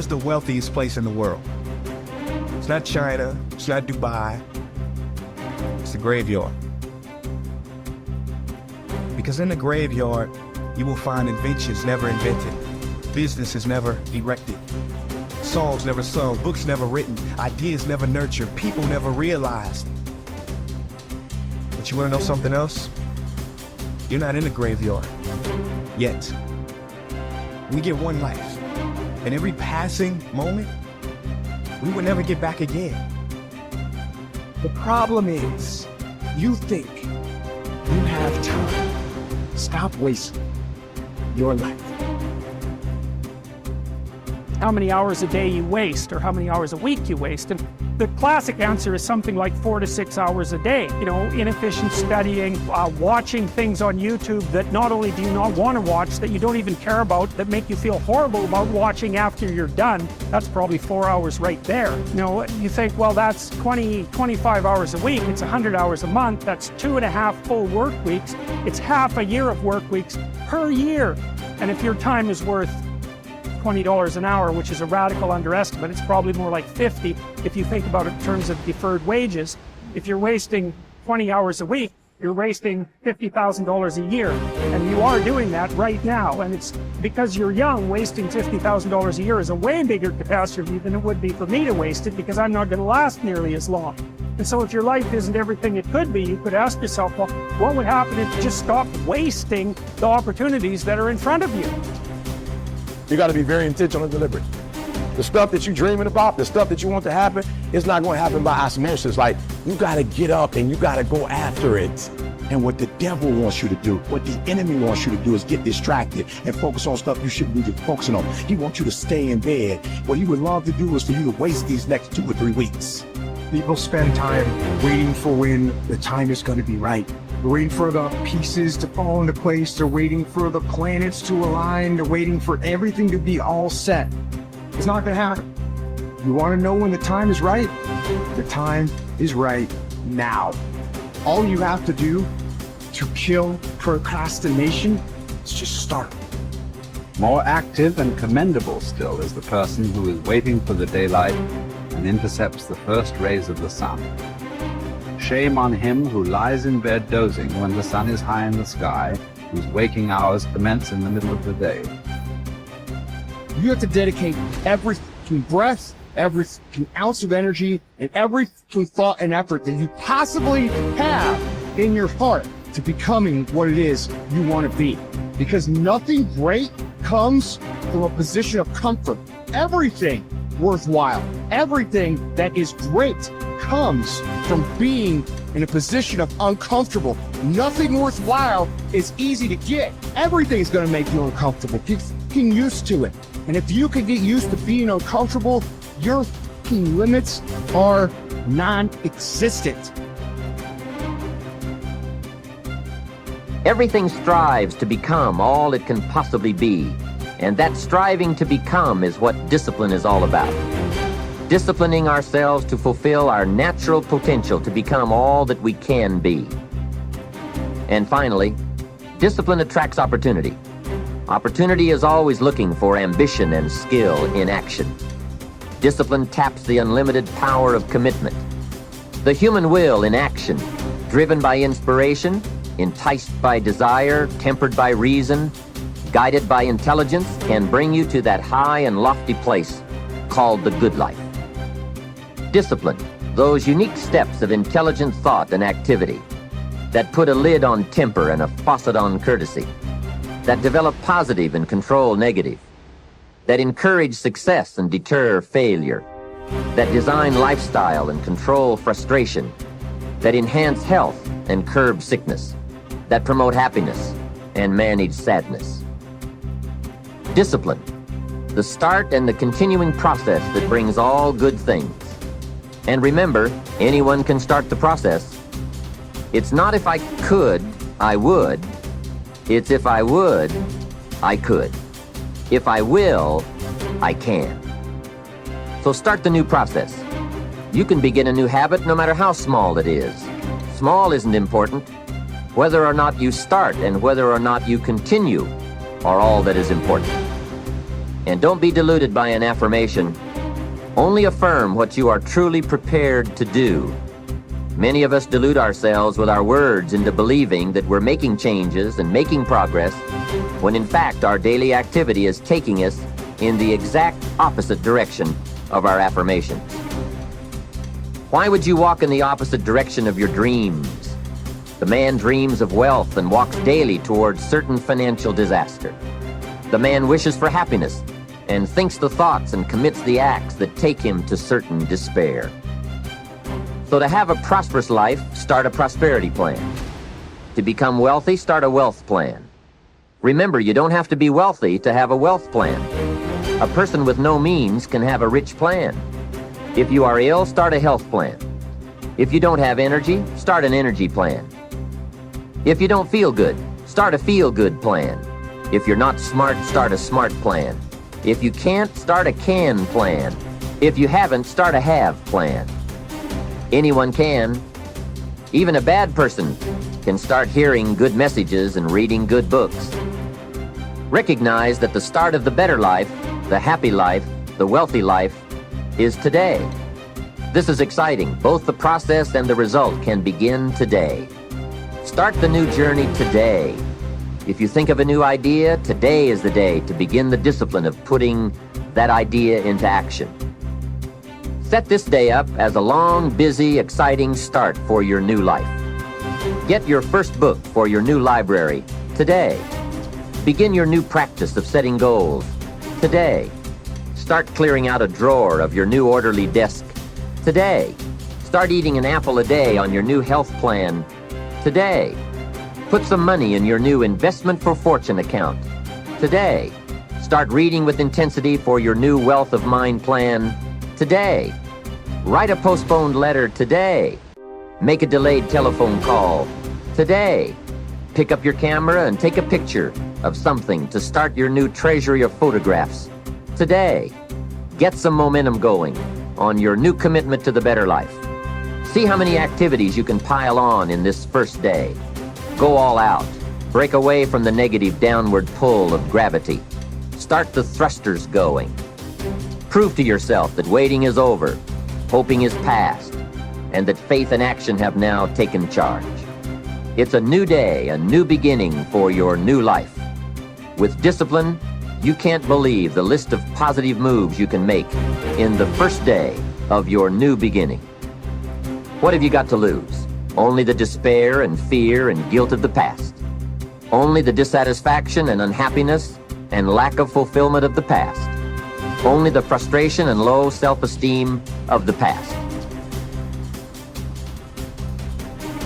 Where's the wealthiest place in the world? It's not China, it's not Dubai, it's the graveyard. Because in the graveyard, you will find inventions never invented, businesses never erected, songs never sung, books never written, ideas never nurtured, people never realized. But you wanna know something else? You're not in the graveyard, yet. We get one life, and every passing moment, we will never get back again. The problem is, you think you have time. Stop wasting your life. How many hours a day you waste, or how many hours a week you waste. And the classic answer is something like 4 to 6 hours a day. You know, inefficient studying, watching things on YouTube that not only do you not want to watch, that you don't even care about, that make you feel horrible about watching after you're done. That's probably 4 hours right there. You know, you think, well, that's 25 hours a week. It's 100 hours a month. That's 2.5 full work weeks. It's half a year of work weeks per year. And if your time is worth $20 an hour, which is a radical underestimate, it's probably more like 50 if you think about it in terms of deferred wages. If you're wasting 20 hours a week, you're wasting $50,000 a year, and you are doing that right now. And it's because you're young, wasting $50,000 a year is a way bigger catastrophe than it would be for me to waste it, because I'm not going to last nearly as long. And so if your life isn't everything it could be, you could ask yourself, well, what would happen if you just stopped wasting the opportunities that are in front of you? You got to be very intentional and deliberate. The stuff that you're dreaming about, the stuff that you want to happen, it's not going to happen by osmosis. Like, you got to get up and you got to go after it. And what the devil wants you to do, what the enemy wants you to do, is get distracted and focus on stuff you shouldn't be focusing on. He wants you to stay in bed. What he would love to do is for you to waste these next 2 or 3 weeks. People spend time waiting for when the time is going to be right. They're waiting for the pieces to fall into place. They're waiting for the planets to align. They're waiting for everything to be all set. It's not going to happen. You want to know when the time is right? The time is right now. All you have to do to kill procrastination is just start. More active and commendable still is the person who is waiting for the daylight and intercepts the first rays of the sun. Shame on him who lies in bed dozing when the sun is high in the sky, whose waking hours commence in the middle of the day. You have to dedicate every breath, every ounce of energy, and every thought and effort that you possibly have in your heart to becoming what it is you want to be. Because nothing great comes from a position of comfort. Everything worthwhile, everything that is great comes from being in a position of uncomfortable. Nothing worthwhile is easy to get. Everything's going to make you uncomfortable. Get used to it. And if you can get used to being uncomfortable, your limits are non-existent. Everything strives to become all it can possibly be, and that striving to become is what discipline is all about. Disciplining ourselves to fulfill our natural potential to become all that we can be. And finally, discipline attracts opportunity. Opportunity is always looking for ambition and skill in action. Discipline taps the unlimited power of commitment. The human will in action, driven by inspiration, enticed by desire, tempered by reason, guided by intelligence, can bring you to that high and lofty place called the good life. Discipline, those unique steps of intelligent thought and activity that put a lid on temper and a faucet on courtesy, that develop positive and control negative, that encourage success and deter failure, that design lifestyle and control frustration, that enhance health and curb sickness, that promote happiness and manage sadness. Discipline, the start and the continuing process that brings all good things. And remember, anyone can start the process. It's not if I could, I would. It's if I would, I could. If I will, I can. So start the new process. You can begin a new habit no matter how small it is. Small isn't important. Whether or not you start and whether or not you continue are all that is important. And don't be deluded by an affirmation. Only affirm what you are truly prepared to do. Many of us delude ourselves with our words into believing that we're making changes and making progress, when in fact our daily activity is taking us in the exact opposite direction of our affirmations. Why would you walk in the opposite direction of your dreams? The man dreams of wealth and walks daily towards certain financial disaster. The man wishes for happiness and thinks the thoughts and commits the acts that take him to certain despair. So to have a prosperous life, start a prosperity plan. To become wealthy, start a wealth plan. Remember, you don't have to be wealthy to have a wealth plan. A person with no means can have a rich plan. If you are ill, start a health plan. If you don't have energy, start an energy plan. If you don't feel good, start a feel-good plan. If you're not smart, start a smart plan. If you can't, start a can plan. If you haven't, start a have plan. Anyone can. Even a bad person can start hearing good messages and reading good books. Recognize that the start of the better life, the happy life, the wealthy life, is today. This is exciting. Both the process and the result can begin today. Start the new journey today. If you think of a new idea, today is the day to begin the discipline of putting that idea into action. Set this day up as a long, busy, exciting start for your new life. Get your first book for your new library today. Begin your new practice of setting goals today. Start clearing out a drawer of your new orderly desk today. Start eating an apple a day on your new health plan today. Put some money in your new investment for fortune account today. Start reading with intensity for your new wealth of mind plan today. Write a postponed letter today. Make a delayed telephone call today. Pick up your camera and take a picture of something to start your new treasury of photographs today. Get some momentum going on your new commitment to the better life. See how many activities you can pile on in this first day. Go all out. Break away from the negative downward pull of gravity. Start the thrusters going. Prove to yourself that waiting is over, hoping is past, and that faith and action have now taken charge. It's a new day, a new beginning for your new life. With discipline, you can't believe the list of positive moves you can make in the first day of your new beginning. What have you got to lose? Only the despair and fear and guilt of the past. Only the dissatisfaction and unhappiness and lack of fulfillment of the past. Only the frustration and low self-esteem of the past.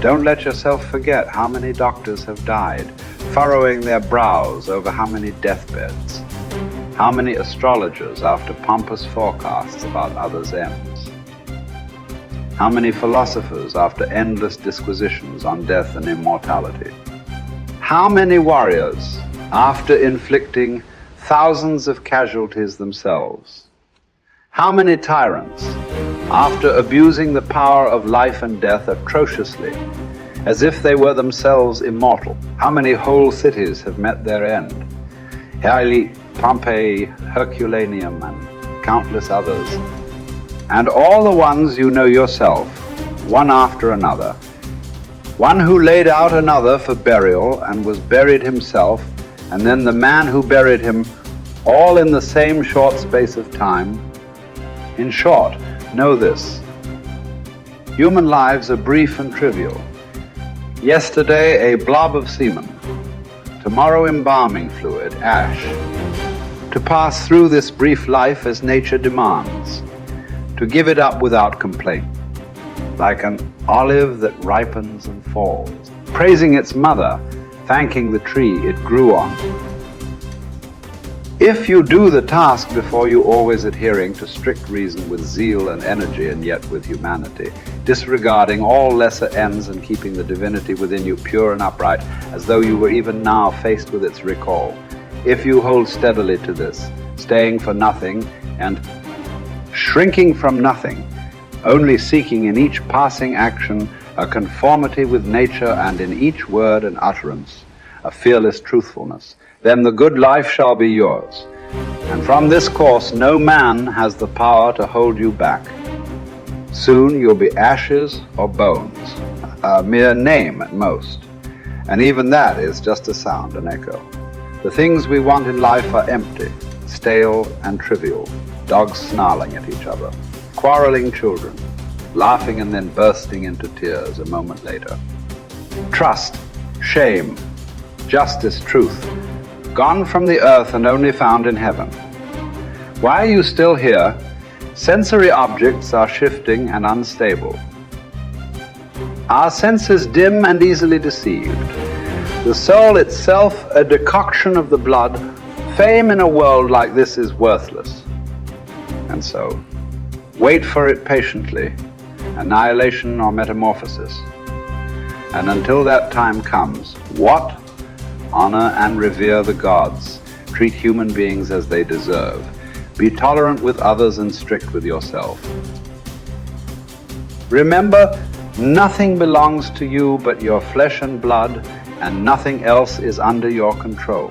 Don't let yourself forget how many doctors have died, furrowing their brows over how many deathbeds, how many astrologers after pompous forecasts about others' ends, how many philosophers after endless disquisitions on death and immortality, how many warriors after inflicting thousands of casualties themselves, how many tyrants after abusing the power of life and death atrociously, as if they were themselves immortal. How many whole cities have met their end? Haile, Pompeii, Herculaneum, and countless others. And all the ones you know yourself, one after another. One who laid out another for burial and was buried himself, and then the man who buried him, all in the same short space of time. In short, know this: human lives are brief and trivial. Yesterday, a blob of semen. Tomorrow, embalming fluid, ash. To pass through this brief life as nature demands. To give it up without complaint. Like an olive that ripens and falls. Praising its mother, thanking the tree it grew on. If you do the task before you, always adhering to strict reason with zeal and energy, and yet with humanity, disregarding all lesser ends and keeping the divinity within you pure and upright, as though you were even now faced with its recall. If you hold steadily to this, staying for nothing and shrinking from nothing, only seeking in each passing action a conformity with nature, and in each word and utterance a fearless truthfulness, then the good life shall be yours. And from this course, no man has the power to hold you back. Soon you'll be ashes or bones, a mere name at most. And even that is just a sound, an echo. The things we want in life are empty, stale and trivial. Dogs snarling at each other, quarreling children, laughing and then bursting into tears a moment later. Trust, shame, justice, truth, gone from the earth and only found in heaven. Why are you still here? Sensory objects are shifting and unstable. Our senses dim and easily deceived. The soul itself a decoction of the blood. Fame in a world like this is worthless. And so, wait for it patiently, annihilation or metamorphosis. And until that time comes, what? Honor and revere the gods. Treat human beings as they deserve. Be tolerant with others and strict with yourself. Remember, nothing belongs to you but your flesh and blood, and nothing else is under your control.